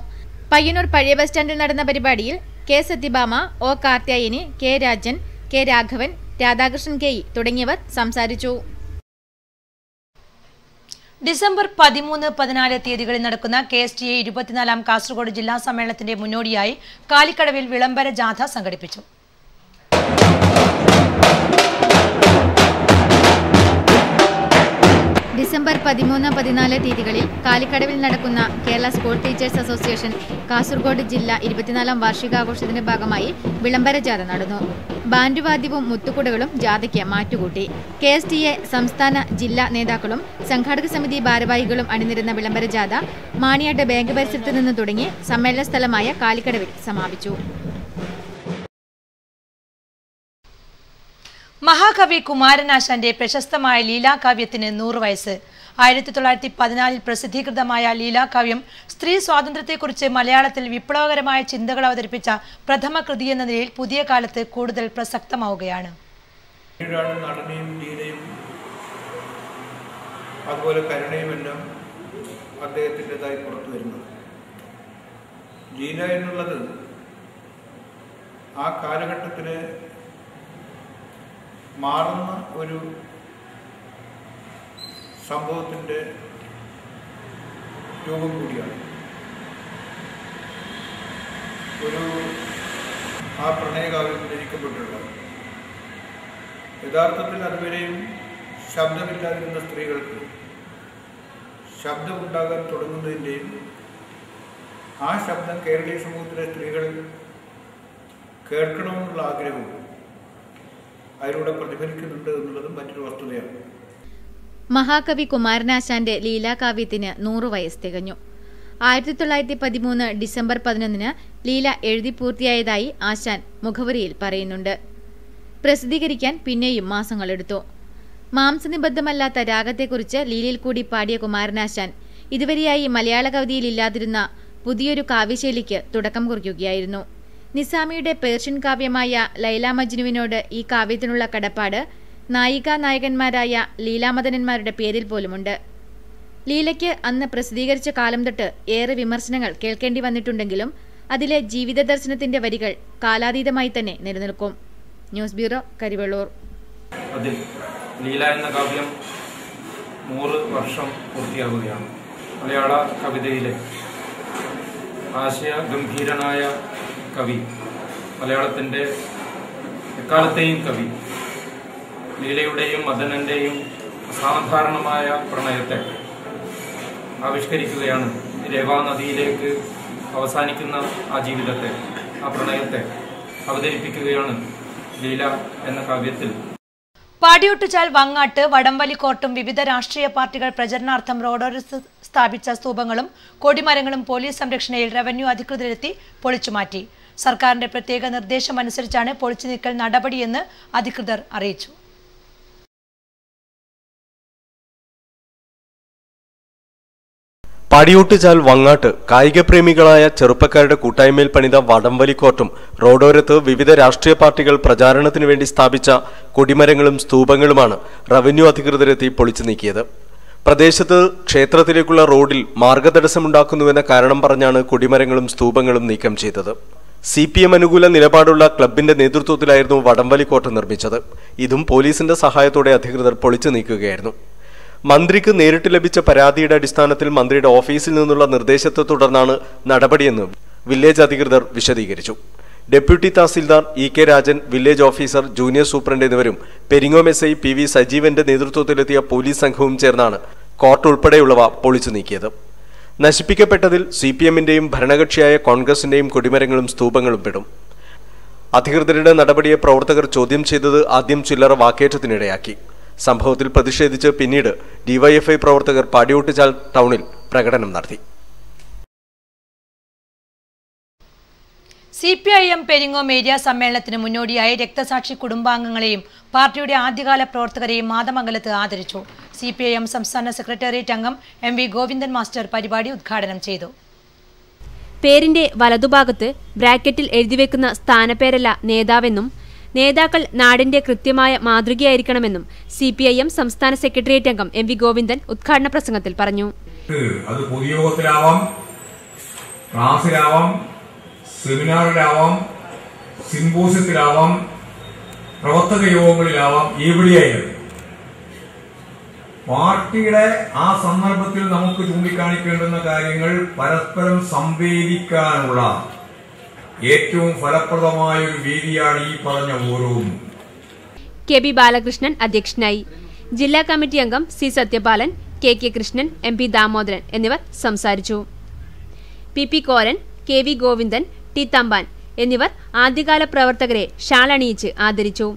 Q: പയ്യന്നൂർ പഴയ ബസ് സ്റ്റാൻഡിൽ നടന്ന പരിപാടിയിൽ K Sathyabhama, O Karthyayani, K Rajan, K Raghavan, Radhakrishnan K തുടങ്ങിയവർ സംസാരിച്ചു.
E: ഡിസംബർ 13, 14 തീയതികളിൽ നടക്കുന്ന KSTA 24ാം കാസർഗോഡ് ജില്ലാ സമ്മേളനത്തിന്റെ മുന്നോടിയായി കാലിക്കടവിൽ വിളംബര ജാഥ സംഘടിപ്പിച്ചു.
Q: ഡിസംബർ 13, 14 തീയതികളിൽ കാലിക്കടവിൽ നടക്കുന്ന Kerala school teachers association Kasaragod ജില്ല 24ാം വാർഷികാഘോഷത്തിന്റെ ഭാഗമായി വിളംബര ജാഥ നടന്നു. ബാൻഡുവാദ്യവും മുത്തുകുടകളും ജാഥയ്ക്ക് മാറ്റുകൂട്ടി. KSTA സംസ്ഥാന ജില്ലാ നേതാക്കളും സംഘാടക സമിതി ഭാരവാഹികളും അണിനിരുന്ന വിളംബര ജാഥ മാണിയാട്ട് ബാങ്ക് പരിസരത്ത് നിന്ന് തുടങ്ങി സമ്മേളന സ്ഥലമായ കാലിക്കടവിൽ സമാപിച്ചു.
E: മഹാകവി കുമാരനാശാന്റെ പ്രശസ്തമായ ലീലാകാവ്യത്തിന് 100 വയസ്സ്. 1914 പ്രസിദ്ധീകൃതമായ ലീലാകാവ്യം സ്ത്രീ സ്വാതന്ത്ര്യത്തെക്കുറിച്ച് മലയാളത്തിൽ വിപ്ലവകരമായ ചിന്തകൾ അവതരിപ്പിച്ച പ്രഥമ കൃതി എന്ന നിലയിൽ പുതിയ കാലത്ത് കൂടുതൽ പ്രസക്തമാവുകയാണ്.
S: നടനയും ലീലയും അതുപോലെ കരുണയുമെല്ലാം അദ്ദേഹത്തിൻ്റെതായി പുറത്തു വരുന്നത്. ലീല എന്നുള്ളത് ആ കാലഘട്ടത്തിന് മാറുന്ന ഒരു സംഭവത്തിൻ്റെ രൂപം കൂടിയാണ്. ആ പ്രണയകാവ്യം രചിക്കപ്പെട്ടുള്ളത് യഥാർത്ഥത്തിൽ അതുവരെയും ശബ്ദമില്ലാതിരുന്ന സ്ത്രീകൾക്ക് ശബ്ദമുണ്ടാകാൻ തുടങ്ങുന്നതിൻ്റെയും ആ ശബ്ദം കേരളീയ സമൂഹത്തിലെ സ്ത്രീകൾ കേൾക്കണമെന്നുള്ള ആഗ്രഹവും അതിലൂടെ പ്രതിഫലിക്കുന്നുണ്ട് എന്നുള്ളതും മറ്റൊരു വസ്തുതയാണ്.
Q: മഹാകവി കുമാരനാശാന്റെ ലീലാകാവ്യത്തിന് 100 വയസ്സ് തികഞ്ഞു. 1913 ഡിസംബർ 11 ലീല എഴുതി പൂർത്തിയായതായി ആശാൻ മുഖവുരയിൽ പറയുന്നുണ്ട്. പ്രസിദ്ധീകരിക്കാൻ പിന്നെയും മാസങ്ങളെടുത്തു. മാംസനിബദ്ധമല്ലാത്ത രാഗത്തെക്കുറിച്ച് ലീലയിൽ കൂടി പാടിയ കുമാരനാശാൻ ഇതുവരെയായി മലയാള കവിതയിലില്ലാതിരുന്ന പുതിയൊരു കാവ്യശൈലിക്ക് തുടക്കം കുറിക്കുകയായിരുന്നു. നിസാമിയുടെ പേർഷ്യൻ കാവ്യമായ ലൈല മജ്നുവിനോട് ഈ കാവ്യത്തിനുള്ള കടപ്പാട് നായികാ നായകന്മാരായ ലീലാമദനന്മാരുടെ പേരിൽ പോലുമുണ്ട്. ലീലയ്ക്ക് അന്ന് പ്രസിദ്ധീകരിച്ച കാലം തൊട്ട് ഏറെ വിമർശനങ്ങൾ കേൾക്കേണ്ടി വന്നിട്ടുണ്ടെങ്കിലും അതിലെ ജീവിത ദർശനത്തിന്റെ വരികൾ കാലാതീതമായി തന്നെ നിലനിൽക്കും. News bureau, Karivellur.
T: അതിൽ ലീല എന്ന കാവ്യം 100 വർഷം പൂർത്തിയാകുകയാണ്. മലയാള കവിതയിലെ ആശയ ഗംഭീരനായ കവി, മലയാളത്തിൻ്റെ എക്കാലത്തെയും കവി, ലീലയുടെയും മദനന്റെയും അസാധാരണമായ പ്രണയത്തെ ആവിഷ്കരിക്കുകയാണ്. രേവാനദിയിലേക്ക് അവസാനിക്കുന്ന ആ ജീവിതത്തെ, ആ പ്രണയത്തെ അവതരിപ്പിക്കുകയാണ് ലീല എന്ന കാവ്യത്തിൽ.
E: പാടിയൊട്ടുചാൽ, വങ്ങാട്ട്, വടംവലിക്കോർട്ടും വിവിധ രാഷ്ട്രീയ പാർട്ടികൾ പ്രചരണാർത്ഥം റോഡോരത്ത് സ്ഥാപിച്ച സ്തൂപങ്ങളും കൊടിമരങ്ങളും പോലീസ് സംരക്ഷണയിൽ റവന്യൂ അധികൃതരെത്തി പൊളിച്ചുമാറ്റി. സർക്കാരിന്റെ പ്രത്യേക നിർദ്ദേശമനുസരിച്ചാണ് പൊളിച്ചു നീക്കൽ നടപടിയെന്ന് അധികൃതർ അറിയിച്ചു.
L: പാടിയൂട്ടുചാൽ, വങ്ങാട്ട് കായികപ്രേമികളായ ചെറുപ്പക്കാരുടെ കൂട്ടായ്മയിൽ പണിത വടംവലിക്കോർട്ടും റോഡോരത്ത് വിവിധ രാഷ്ട്രീയ പാർട്ടികൾ പ്രചാരണത്തിനു വേണ്ടി സ്ഥാപിച്ച കൊടിമരങ്ങളും സ്തൂപങ്ങളുമാണ് റവന്യൂ അധികൃതരെത്തി പൊളിച്ചു നീക്കിയത്. പ്രദേശത്ത് ക്ഷേത്രത്തിലേക്കുള്ള റോഡിൽ മാർഗതടസ്സമുണ്ടാക്കുന്നുവെന്ന കാരണം പറഞ്ഞാണ് കൊടിമരങ്ങളും സ്തൂപങ്ങളും നീക്കം ചെയ്തത്. CPM അനുകൂല നിലപാടുള്ള ക്ലബിന്റെ നേതൃത്വത്തിലായിരുന്നു വടംവലിക്കോട്ട നിർമ്മിച്ചത്. ഇതും പോലീസിന്റെ സഹായത്തോടെ അധികൃതർ പൊളിച്ചു നീക്കുകയായിരുന്നു. മന്ത്രിക്ക് നേരിട്ട് ലഭിച്ച പരാതിയുടെ അടിസ്ഥാനത്തിൽ മന്ത്രിയുടെ ഓഫീസിൽ നിന്നുള്ള നിർദ്ദേശത്തെ തുടർന്നാണ് നടപടിയെന്ന് വില്ലേജ് അധികൃതർ വിശദീകരിച്ചു. Deputy tahsildar EK Rajan, village officer, junior superintendent എന്നിവരും പെരിങ്ങോം SI PV സജീവന്റെ നേതൃത്വത്തിലെത്തിയ പോലീസ് സംഘവും ചേർന്നാണ് കോർട്ട് ഉൾപ്പെടെയുള്ളവ പൊളിച്ചു നീക്കിയത്. നശിപ്പിക്കപ്പെട്ടതിൽ CPMന്റെയും ഭരണകക്ഷിയായ കോൺഗ്രസിന്റെയും കൊടിമരങ്ങളും സ്തൂപങ്ങളും പെടും. അധികൃതരുടെ നടപടിയെ പ്രവർത്തകർ ചോദ്യം ചെയ്തത് ആദ്യം ചില്ലറ വാക്കേറ്റത്തിനിടയാക്കി. സംഭവത്തിൽ പ്രതിഷേധിച്ച് പിന്നീട് DYFI പ്രവർത്തകർ പാടിയോട്ടുചാൽ ടൗണിൽ പ്രകടനം നടത്തി.
E: CPIM പെരിങ്ങോം ഏരിയ സമ്മേളനത്തിന് മുന്നോടിയായി രക്തസാക്ഷി കുടുംബാംഗങ്ങളെയും പാർട്ടിയുടെ ആദ്യകാല പ്രവർത്തകരെയും മാതമംഗലത്ത് ആദരിച്ചു. CPIM സംസ്ഥാന സെക്രട്ടേറിയറ്റ് അംഗം MV ഗോവിന്ദൻ മാസ്റ്റർ പരിപാടി ഉദ്ഘാടനം ചെയ്തു.
H: പേരിന്റെ വലതുഭാഗത്ത് ബ്രാക്കറ്റിൽ എഴുതിവെക്കുന്ന സ്ഥാനപ്പേരല്ല നേതാവെന്നും നേതാക്കൾ നാടിന്റെ കൃത്യമായ മാതൃകയായിരിക്കണമെന്നും CPIM സംസ്ഥാന സെക്രട്ടേറിയറ്റ് അംഗം MV ഗോവിന്ദൻ ഉദ്ഘാടന പ്രസംഗത്തിൽ പറഞ്ഞു.
S: അത് പൊതുയോഗത്തിലാവാം, ക്ലാസ്സിലാവാം, സെമിനാറിലാവാം, സിംപോസിയത്തിലാവാം, പ്രവർത്തക യോഗങ്ങളിലാവാം, എവിടെയായാലും പാർട്ടിയുടെ ആ സന്ദർഭത്തിൽ നമുക്ക് ചൂണ്ടിക്കാണിക്കേണ്ടുന്ന കാര്യങ്ങൾ പരസ്പരം സംവേദിക്കാനുള്ള ഏറ്റവും ഫലപ്രദമായ ഒരു വേദിയാണ് ഈ പറഞ്ഞ ഓരോന്നും.
H: KB ബാലകൃഷ്ണൻ അധ്യക്ഷനായി. ജില്ലാ കമ്മിറ്റി അംഗം C Sathyapalan, KK Krishnan, MP Damodaran എന്നിവർ സംസാരിച്ചു. PP Koran, KV Govindan, T Thampan എന്നിവർ ആദ്യകാല പ്രവർത്തകരെ ഷാൾ അണിയിച്ച് ആദരിച്ചു.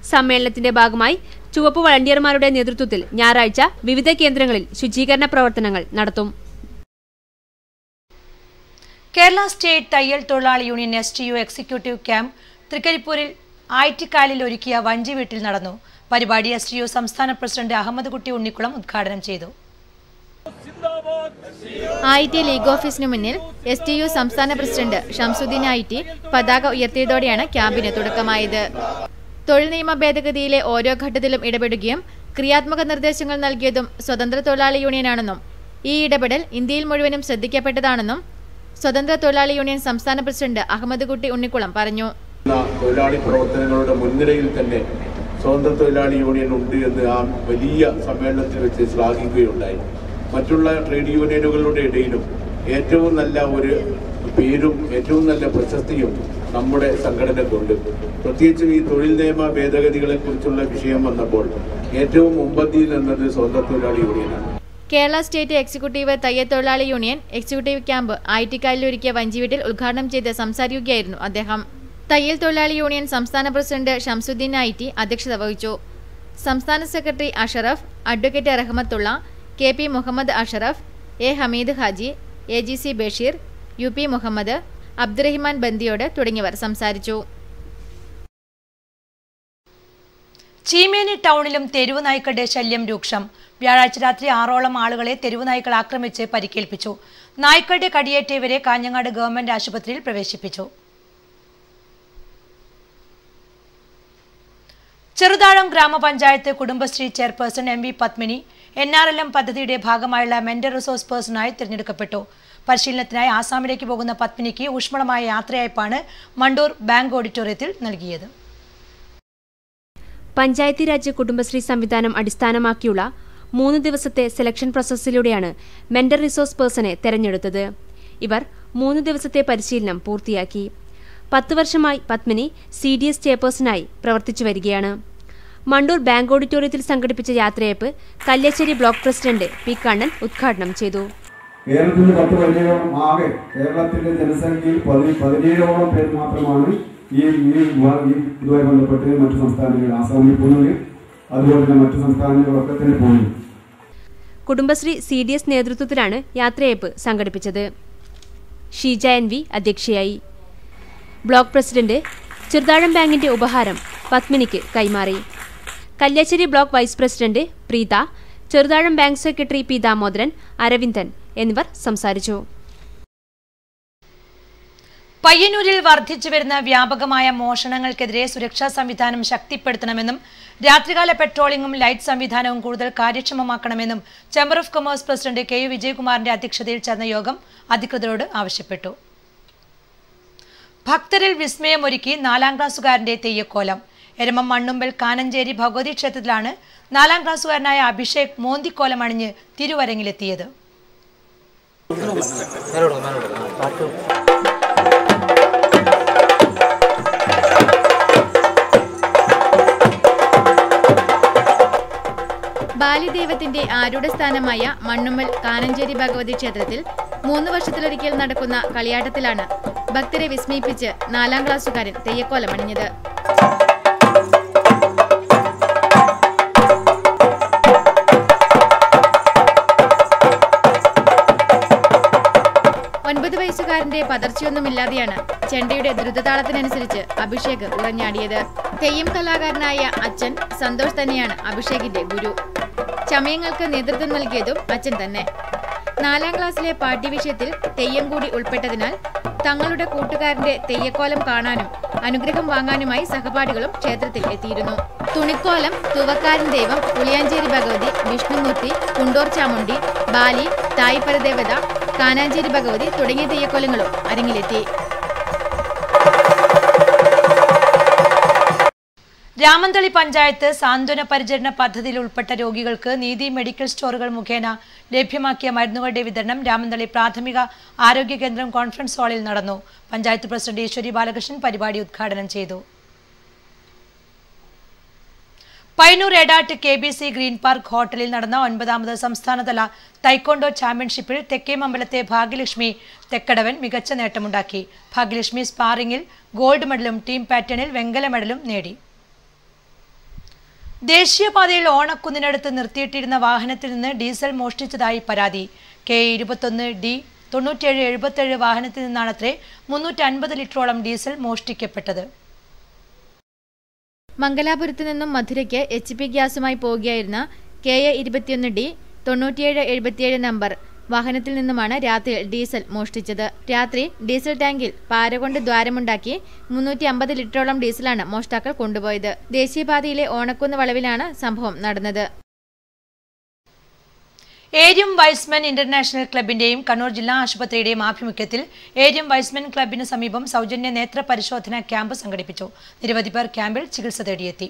H: സമ്മേളനത്തിന്റെ ഭാഗമായി ചുവപ്പ് വളണ്ടിയർമാരുടെ നേതൃത്വത്തിൽ ഞായറാഴ്ച വിവിധ കേന്ദ്രങ്ങളിൽ ശുചീകരണ പ്രവർത്തനങ്ങൾ നടത്തും.
E: കേരള സ്റ്റേറ്റ് തയ്യൽ തൊഴിലാളി യൂണിയൻ STU എക്സിക്യൂട്ടീവ് ക്യാമ്പ് തൃക്കരിപ്പൂരിൽ ആയിറ്റിക്കാലിൽ ഒരുക്കിയ വഞ്ചി വീട്ടിൽ നടന്നു. പരിപാടി STU സംസ്ഥാന പ്രസിഡന്റ് അഹമ്മദ് കുട്ടി ഉണ്ണിക്കുളം ഉദ്ഘാടനം ചെയ്തു.
Q: IT ലീഗ് ഓഫീസിന് മുന്നിൽ STU സംസ്ഥാന പ്രസിഡന്റ് ഷംസുദ്ദീൻ IT പതാക ഉയർത്തിയതോടെയാണ് ക്യാമ്പിന് തുടക്കമായത്. തൊഴിൽ നിയമ ഭേദഗതിയിലെ ഓരോ ഘട്ടത്തിലും ഇടപെടുകയും ക്രിയാത്മക നിർദ്ദേശങ്ങൾ നൽകിയതും സ്വതന്ത്ര തൊഴിലാളി യൂണിയനാണെന്നും ഈ ഇടപെടൽ ഇന്ത്യയിൽ മുഴുവനും ശ്രദ്ധിക്കപ്പെട്ടതാണെന്നും സ്വതന്ത്ര തൊഴിലാളി യൂണിയൻ സംസ്ഥാന പ്രസിഡന്റ് അഹമ്മദ് കുട്ടി ഉണ്ണിക്കുളം പറഞ്ഞു.
U: തൊഴിലാളി പ്രവർത്തനങ്ങളുടെ മുൻനിരയിൽ തന്നെ സ്വതന്ത്ര തൊഴിലാളി യൂണിയൻ ഉണ്ട് എന്ന് ആ വലിയ സമ്മേളനത്തിൽ വെച്ച് ശ്ലാഘിക്കുകയുണ്ടായി. മറ്റുള്ള ട്രേഡ് യൂണിയനുകളുടെ ഇടയിലും ഏറ്റവും നല്ല ഒരു പേരും ഏറ്റവും നല്ല പ്രശസ്തിയും നമ്മുടെ സംഘടനക്കുണ്ട്. പ്രത്യേകിച്ചും ഈ തൊഴിൽ നിയമ ഭേദഗതികളെ കുറിച്ചുള്ള വിഷയം വന്നപ്പോൾ ഏറ്റവും മുമ്പന്തിയിൽ നിന്നത് സ്വതന്ത്ര തൊഴിലാളി യൂണിയനാണ്.
Q: കേരള സ്റ്റേറ്റ് എക്സിക്യൂട്ടീവ് തയ്യൽ തൊഴിലാളി യൂണിയൻ എക്സിക്യൂട്ടീവ് ക്യാമ്പ് ആയിറ്റിക്കാലിൽ ഒരുക്കിയ വഞ്ചിവീട്ടിൽ ഉദ്ഘാടനം ചെയ്ത് സംസാരിക്കുകയായിരുന്നു അദ്ദേഹം. തയ്യൽ തൊഴിലാളി യൂണിയൻ സംസ്ഥാന പ്രസിഡന്റ് ഷംസുദ്ദീൻ IT അധ്യക്ഷത വഹിച്ചു. സംസ്ഥാന secretary Ashraf, advocate Rahmathulla, KP Muhammad Ashraf, A Hameed Haji, AGC Basheer, UP Muhammad, Abdurahiman Bandiyod തുടങ്ങിയവർ സംസാരിച്ചു.
E: ചീമേനി ടൗണിലും തെരുവ് നായ്ക്കളുടെ ശല്യം രൂക്ഷം. വ്യാഴാഴ്ച രാത്രി 6ഓളം ആളുകളെ തെരുവ് നായ്ക്കൾ ആക്രമിച്ച് പരിക്കേൽപ്പിച്ചു. നായ്ക്കളുടെ കടിയേറ്റ ഇവരെ കാഞ്ഞങ്ങാട് ഗവൺമെന്റ് ആശുപത്രിയിൽ പ്രവേശിപ്പിച്ചു. ചെറുതാഴം ഗ്രാമപഞ്ചായത്ത് Kudumbashree chairperson MV Padmini NRLM പദ്ധതിയുടെ ഭാഗമായുള്ള മെന്റർ റിസോഴ്സ് പേഴ്സണായി തിരഞ്ഞെടുക്കപ്പെട്ടു. പരിശീലനത്തിനായി ആസാമിലേക്ക് പോകുന്ന പത്മിനിക്ക് ഊഷ്മളമായ യാത്രയയപ്പാണ് മണ്ടൂർ ബാങ്ക് ഓഡിറ്റോറിയത്തിൽ നൽകിയത്.
H: പഞ്ചായത്തി രാജ് കുടുംബശ്രീ സംവിധാനം അടിസ്ഥാനമാക്കിയുള്ള 3 ദിവസത്തെ സെലക്ഷൻ പ്രോസസ്സിലൂടെയാണ് മെന്റർ റിസോഴ്സ് പേഴ്സണെ തെരഞ്ഞെടുത്തത്. ഇവർ 3 ദിവസത്തെ പരിശീലനം പൂർത്തിയാക്കി. 10 വർഷമായി പത്മിനി CDS ചെയർപേഴ്സണായി പ്രവർത്തിച്ചു വരികയാണ്. മണ്ടൂർ ബാങ്ക് ഓഡിറ്റോറിയത്തിൽ സംഘടിപ്പിച്ച യാത്രയയപ്പ് Kalliasseri block president P Kannan ഉദ്ഘാടനം ചെയ്തു.
V: കേരളത്തിൽ 10 കൊല്ലം ആകെ കേരളത്തിന്റെ ജനസംഖ്യയിൽ 17ഓളം പേർ മാത്രമാണ് ഇതുമായി ബന്ധപ്പെട്ട് മറ്റു സംസ്ഥാനങ്ങൾ ആസാമിൽ പോകുന്നത്, അതുപോലെ തന്നെ മറ്റു സംസ്ഥാനങ്ങളൊക്കെ തന്നെ പോകുന്നു.
H: കുടുംബശ്രീ CDS നേതൃത്വത്തിലാണ് യാത്രയയപ്പ് സംഘടിപ്പിച്ചത്. ഷീജ NV അധ്യക്ഷയായി. ബ്ലോക്ക് പ്രസിഡന്റ് ചെറുതാഴം ബാങ്കിന്റെ ഉപഹാരം പത്മിനിക്ക് കൈമാറി. Kalliasseri block vice president Preetha, Cheruthazham bank secretary P Damodaran, Aravindan എന്നിവർ സംസാരിച്ചു.
E: പയ്യന്നൂരിൽ വർദ്ധിച്ചുവരുന്ന വ്യാപകമായ മോഷണങ്ങൾക്കെതിരെ സുരക്ഷാ സംവിധാനം ശക്തിപ്പെടുത്തണമെന്നും രാത്രികാല പെട്രോളിംഗും ലൈറ്റ് സംവിധാനവും കൂടുതൽ കാര്യക്ഷമമാക്കണമെന്നും chamber of commerce president KU വിജയകുമാറിന്റെ അധ്യക്ഷതയിൽ ചേർന്ന യോഗം അധികൃതരോട് ആവശ്യപ്പെട്ടു. ഭക്തരിൽ വിസ്മയമൊരുക്കി 4ാം ക്ലാസ്സുകാരന്റെ തെയ്യക്കോലം. എരമം മണ്ണുമ്പൽ കാനഞ്ചേരി ഭഗവതി ക്ഷേത്രത്തിലാണ് 4ാം ക്ലാസ്സുകാരനായ അഭിഷേക് മോന്തിക്കോലം അണിഞ്ഞ് തിരുവരങ്ങിലെത്തിയത്.
Q: ബാലിദേവത്തിന്റെ ആരൂഢസ്ഥാനമായ മണ്ണുമ്മൽ കാനഞ്ചേരി ഭഗവതി ക്ഷേത്രത്തിൽ 3 വർഷത്തിലൊരിക്കൽ നടക്കുന്ന കളിയാട്ടത്തിലാണ് ഭക്തരെ വിസ്മയിപ്പിച്ച് 4ാം ക്ലാസ്സുകാരൻ തെയ്യക്കോലം അണിഞ്ഞത്. വയസ്സുകാരന്റെ പതർച്ചയൊന്നുമില്ലാതെയാണ് ചെണ്ടയുടെ ദ്രുതതാളത്തിനനുസരിച്ച് അഭിഷേക് ഉറഞ്ഞാടിയത്. തെയ്യം കലാകാരനായ അച്ഛൻ സന്തോഷ് തന്നെയാണ് അഭിഷേകിന്റെ ഗുരു. ചമയങ്ങൾക്ക് നേതൃത്വം നൽകിയതും അച്ഛൻ തന്നെ. 4ാം ക്ലാസ്സിലെ പാഠ്യവിഷയത്തിൽ തെയ്യം കൂടി ഉൾപ്പെട്ടതിനാൽ തങ്ങളുടെ കൂട്ടുകാരന്റെ തെയ്യക്കോലം കാണാനും അനുഗ്രഹം വാങ്ങാനുമായി സഹപാഠികളും ക്ഷേത്രത്തിൽ എത്തിയിരുന്നു. തുണിക്കോലം, തൂവക്കാരൻ ദൈവം, പുളിയാഞ്ചേരി ഭഗവതി, വിഷ്ണുമൂർത്തി, കുണ്ടോർ ചാമുണ്ടി, ബാലി, തായ്പരദേവത, കാനാഞ്ചേരി ഭഗവതി തുടങ്ങിയ തെയ്യക്കോലങ്ങളും അരങ്ങിലെത്തി.
E: രാമന്തളി പഞ്ചായത്ത് സാന്ത്വന പരിചരണ പദ്ധതിയിൽ ഉൾപ്പെട്ട രോഗികൾക്ക് നീതി മെഡിക്കൽ സ്റ്റോറുകൾ മുഖേന ലഭ്യമാക്കിയ മരുന്നുകളുടെ വിതരണം രാമന്തളി പ്രാഥമിക ആരോഗ്യ കേന്ദ്രം കോൺഫറൻസ് ഹാളിൽ നടന്നു. പഞ്ചായത്ത് പ്രസിഡന്റ് ഈശ്വരി ബാലകൃഷ്ണൻ പരിപാടി ഉദ്ഘാടനം ചെയ്തു. Payyanur Edat KBC green park ഹോട്ടലിൽ നടന്ന 9ാമത് സംസ്ഥാനതല തൈക്കോണ്ടോ ചാമ്പ്യൻഷിപ്പിൽ തെക്കേമമ്പലത്തെ ഭാഗ്യലക്ഷ്മി തെക്കടവൻ മികച്ച നേട്ടമുണ്ടാക്കി. ഭാഗ്യലക്ഷ്മി സ്പാറിംഗിൽ ഗോൾഡ് മെഡലും ടീം പാറ്റേണിൽ വെങ്കല മെഡലും നേടി. ദേശീയപാതയിൽ ഓണക്കുന്നിനടുത്ത് നിർത്തിയിട്ടിരുന്ന വാഹനത്തിൽ നിന്ന് ഡീസൽ മോഷ്ടിച്ചതായി പരാതി. K21D 9777 വാഹനത്തിൽ നിന്നാണത്രേ 350 ലിറ്ററോളം ഡീസൽ മോഷ്ടിക്കപ്പെട്ടത്.
Q: മംഗലാപുരത്ത് നിന്നും മധുരയ്ക്ക് HP ഗ്യാസുമായി പോവുകയായിരുന്ന KA21D 9777 നമ്പർ വാഹനത്തിൽ നിന്നുമാണ് രാത്രി ഡീസൽ മോഷ്ടിച്ചത്. രാത്രി ഡീസൽ ടാങ്കിൽ പാരകൊണ്ട് ദ്വാരമുണ്ടാക്കി 350 ലിറ്ററോളം ഡീസലാണ് മോഷ്ടാക്കൾ കൊണ്ടുപോയത്. ദേശീയപാതയിലെ ഓണക്കുന്ന് വളവിലാണ് സംഭവം നടന്നത്.
E: ഏരിയം വൈസ്മെൻ ഇന്റർനാഷണൽ ക്ലബിന്റെയും കണ്ണൂർ ജില്ലാ ആശുപത്രിയുടെയും ആഭിമുഖ്യത്തിൽ ഏരിയം വൈസ്മെൻ ക്ലബിന് സമീപം സൗജന്യ നേത്ര പരിശോധന ക്യാമ്പ് സംഘടിപ്പിച്ചു. നിരവധി പേർ ക്യാമ്പിൽ ചികിത്സ തേടിയെത്തി.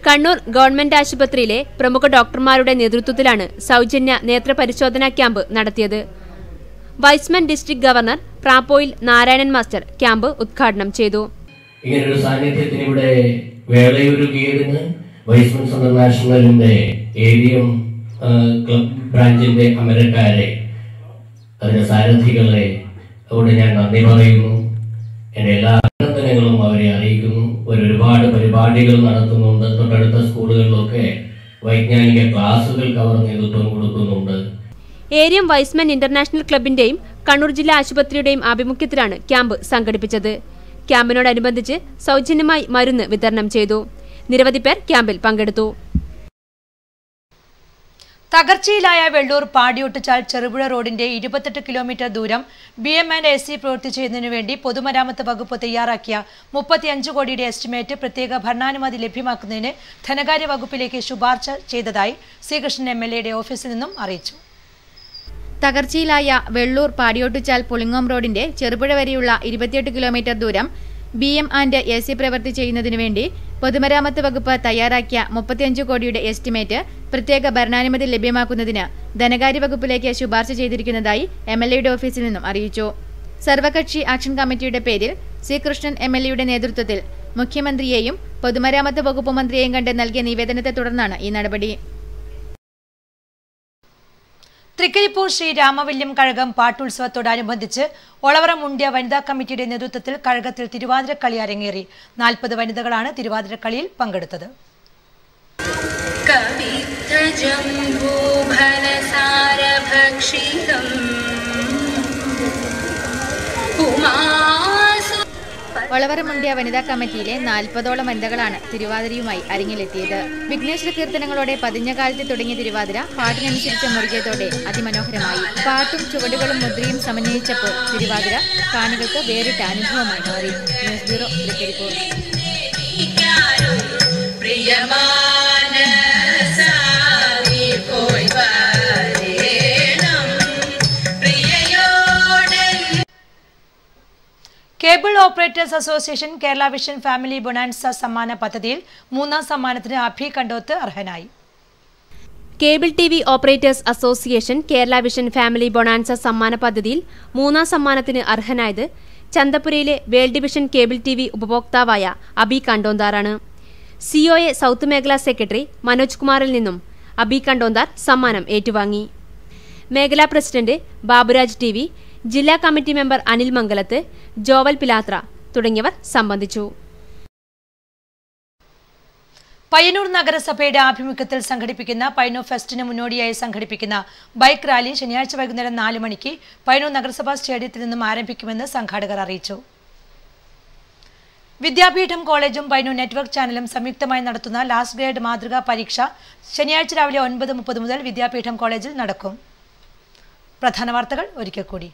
H: കണ്ണൂർ ഗവൺമെന്റ് ആശുപത്രിയിലെ പ്രമുഖ ഡോക്ടർമാരുടെ നേതൃത്വത്തിലാണ് സൗജന്യ നേത്ര പരിശോധനാ ക്യാമ്പ് നടത്തിയത്. Y's Men district governor Prappoyil Narayanan master camp ഉദ്ഘാടനം ചെയ്തു.
A: ഇങ്ങനൊരു സാന്നിധ്യത്തിന് ഇവിടെ വേളയൊരുക്കിയതിന് വൈസ്മെൻസ് ഇന്റർനാഷണലിന്റെ ഏരിയം ക്ലബ് ബ്രാഞ്ചിന്റെ അമരക്കാരെ, അതിന്റെ സാരഥികളെ അവിടെ ഞാൻ നന്ദി പറയുന്നു. എന്റെ എല്ലാ അഭിനന്ദനങ്ങളും അവരെ അറിയിക്കുന്നു. ഒരുപാട് പരിപാടികൾ നടത്തുന്നുണ്ട്. തൊട്ടടുത്ത സ്കൂളുകളിലൊക്കെ വൈജ്ഞാനിക ക്ലാസുകൾക്ക് അവർ നേതൃത്വം കൊടുക്കുന്നുണ്ട്.
H: ഏരിയം വൈസ്മെൻ ഇന്റർനാഷണൽ ക്ലബിന്റെയും കണ്ണൂർ ജില്ലാ ആശുപത്രിയുടെയും ആഭിമുഖ്യത്തിലാണ് ക്യാമ്പ് സംഘടിപ്പിച്ചത്. ക്യാമ്പിനോടനുബന്ധിച്ച് സൗജന്യമായി മരുന്ന് വിതരണം ചെയ്തു. നിരവധി പേർ ക്യാമ്പിൽ പങ്കെടുത്തു.
E: തകർച്ചയിലായ വെള്ളൂർ പാടിയൊട്ടുചാൽ ചെറുപുഴ റോഡിന്റെ 28 കിലോമീറ്റർ ദൂരം BM&AC പ്രവർത്തിച്ചതിനു വേണ്ടി പൊതുമരാമത്ത് വകുപ്പ് തയ്യാറാക്കിയ 35 കോടിയുടെ എസ്റ്റിമേറ്റ് പ്രത്യേക ഭരണാനുമതി ലഭ്യമാക്കുന്നതിന് ധനകാര്യ വകുപ്പിലേക്ക് ശുപാർശ ചെയ്തതായി സി കൃഷ്ണൻ MLAയുടെ ഓഫീസിൽ നിന്നും അറിയിച്ചു.
Q: തകർച്ചയിലായ വെള്ളൂർ പാടിയൊട്ടുചാൽ പുളിങ്ങോം റോഡിന്റെ ചെറുപുഴ വരെയുള്ള 28 കിലോമീറ്റർ ദൂരം BM&AC പ്രവൃത്തി ചെയ്യുന്നതിനു വേണ്ടി പൊതുമരാമത്ത് വകുപ്പ് തയ്യാറാക്കിയ 35 കോടിയുടെ എസ്റ്റിമേറ്റ് പ്രത്യേക ഭരണാനുമതി ലഭ്യമാക്കുന്നതിന് ധനകാര്യ വകുപ്പിലേക്ക് ശുപാർശ ചെയ്തിരിക്കുന്നതായി MLAയുടെ ഓഫീസിൽ നിന്നും അറിയിച്ചു. സർവകക്ഷി ആക്ഷൻ കമ്മിറ്റിയുടെ പേരിൽ സി കൃഷ്ണൻ MLAയുടെ നേതൃത്വത്തിൽ മുഖ്യമന്ത്രിയെയും പൊതുമരാമത്ത് വകുപ്പ് മന്ത്രിയെയും കണ്ട് നൽകിയ നിവേദനത്തെ തുടർന്നാണ് ഈ നടപടി.
E: തൃക്കരിപ്പൂർ ശ്രീ രാമവല്യം കഴകം പാട്ടുത്സവത്തോടനുബന്ധിച്ച് ഒളവറ മുണ്ട്യ വനിതാ കമ്മിറ്റിയുടെ നേതൃത്വത്തിൽ കഴകത്തിൽ തിരുവാതിരക്കളി അരങ്ങേറി. 40 വനിതകളാണ് തിരുവാതിരക്കളിയിൽ പങ്കെടുത്തത്.
Q: ഒളവറ മുണ്ട്യ വനിതാ കമ്മിറ്റിയിലെ 40ഓളം വനിതകളാണ് തിരുവാതിരയുമായി അരങ്ങിലെത്തിയത്. വിഘ്നേശ്വര കീർത്തനങ്ങളോടെ പതിഞ്ഞ കാലത്ത് തുടങ്ങിയ തിരുവാതിര പാട്ടിനനുസരിച്ച മുറുകിയതോടെ അതിമനോഹരമായി. പാട്ടും ചുവടുകളും മുദ്രയും സമന്വയിച്ചപ്പോൾ തിരുവാതിര കാണികൾക്ക് വേറിട്ട അനുഭവമായി മാറി. News bureau, Thrikaripur.
E: Cable operators association Kerala vision family bonanza സമ്മാന പദ്ധതിയിൽ 3ാം സമ്മാനത്തിന് അഭി കണ്ടോത്ത് അർഹനായി.
H: Cable TV operators association Kerala vision family bonanza സമ്മാന പദ്ധതിയിൽ 3ാം സമ്മാനത്തിന് അർഹനായത് ചന്തപുരയിലെ വേൾഡ് വിഷൻ കേബിൾ ടിവി ഉപഭോക്താവായ അഭി കണ്ടോന്താറാണ്. സിഒഎ സൗത്ത് മേഖലാ സെക്രട്ടറി മനോജ് കുമാറിൽ നിന്നും അഭി കണ്ടോന്താർ സമ്മാനം ഏറ്റുവാങ്ങി. മേഖലാ പ്രസിഡന്റ് ബാബുരാജ് ടി വി, ജില്ലാ കമ്മിറ്റി മെമ്പർ അനിൽ മംഗലത്ത്, ജോവൽ പിലാത്ര തുടങ്ങിയവർ സംബന്ധിച്ചു.
E: പയ്യന്നൂർ നഗരസഭയുടെ ആഭിമുഖ്യത്തിൽ സംഘടിപ്പിക്കുന്ന പയ്യന്നൂർ ഫെസ്റ്റിന് മുന്നോടിയായി സംഘടിപ്പിക്കുന്ന ബൈക്ക് റാലി ശനിയാഴ്ച വൈകുന്നേരം 4 മണിക്ക് പയ്യന്നൂർ നഗരസഭാ സ്റ്റേഡിയത്തിൽ നിന്നും ആരംഭിക്കുമെന്ന് സംഘാടകർ അറിയിച്ചു. വിദ്യാപീഠം കോളേജും പയ്യന്നൂർ നെറ്റ്വർക്ക് ചാനലും സംയുക്തമായി നടത്തുന്ന ലാസ്റ്റ് ഗ്രേഡ് മാതൃകാ പരീക്ഷ ശനിയാഴ്ച രാവിലെ 9:30 മുതൽ വിദ്യാപീഠം കോളേജിൽ നടക്കും. പ്രധാന വാർത്തകൾ ഒരിക്കൽ കൂടി.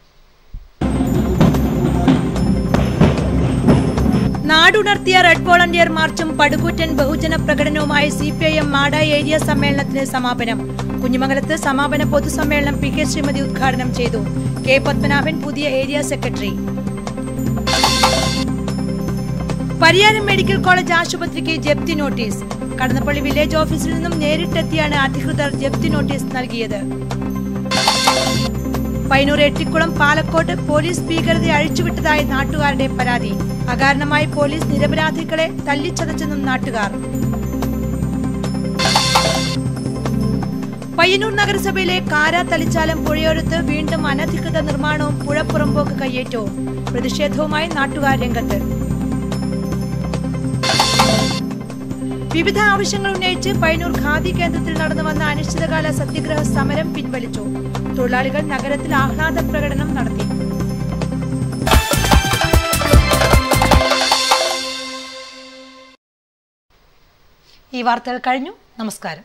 E: നാടുണർത്തിയ റെഡ് വോളണ്ടിയർ മാർച്ചും പടുകൂറ്റൻ ബഹുജന പ്രകടനവുമായി സിപിഐഎം മാടായി ഏരിയ സമ്മേളനത്തിന് സമാപനം. കുഞ്ഞിമംഗലത്ത് സമാപന പൊതുസമ്മേളനം പി കെ ശ്രീമതി ഉദ്ഘാടനം ചെയ്തു. കെ പത്മനാഭൻ പുതിയ area secretary. Pariyaram medical college ആശുപത്രിക്ക് ജപ്തി നോട്ടീസ്. കടന്നപ്പള്ളി വില്ലേജ് ഓഫീസിൽ നിന്നും നേരിട്ടെത്തിയാണ് അധികൃതർ ജപ്തി നോട്ടീസ് നൽകിയത്. പയ്യന്നൂർ എട്ടിക്കുളം പാലക്കോട്ട് പോലീസ് ഭീകരത അഴിച്ചുവിട്ടതായി നാട്ടുകാരുടെ പരാതി. അകാരണമായി പോലീസ് നിരപരാധികളെ തല്ലിച്ചതച്ചെന്നും നാട്ടുകാർ. പയ്യന്നൂർ നഗരസഭയിലെ കാര തളിച്ചാലം പുഴയോരത്ത് വീണ്ടും അനധികൃത നിർമ്മാണവും പുഴപ്പുറമ്പോക്ക് കയ്യേറ്റവും. പ്രതിഷേധവുമായി നാട്ടുകാർ രംഗത്ത്. വിവിധ ആവശ്യങ്ങൾ ഉന്നയിച്ച് പയ്യന്നൂർ ഖാദി കേന്ദ്രത്തിൽ നടന്നു വന്ന അനിശ്ചിതകാല സത്യഗ്രഹ സമരം പിൻവലിച്ചു. തൊഴിലാളികൾ നഗരത്തിൽ ആഹ്ലാദ പ്രകടനം നടത്തി. ഈ വാർത്തകൾ കഴിഞ്ഞു. നമസ്കാരം.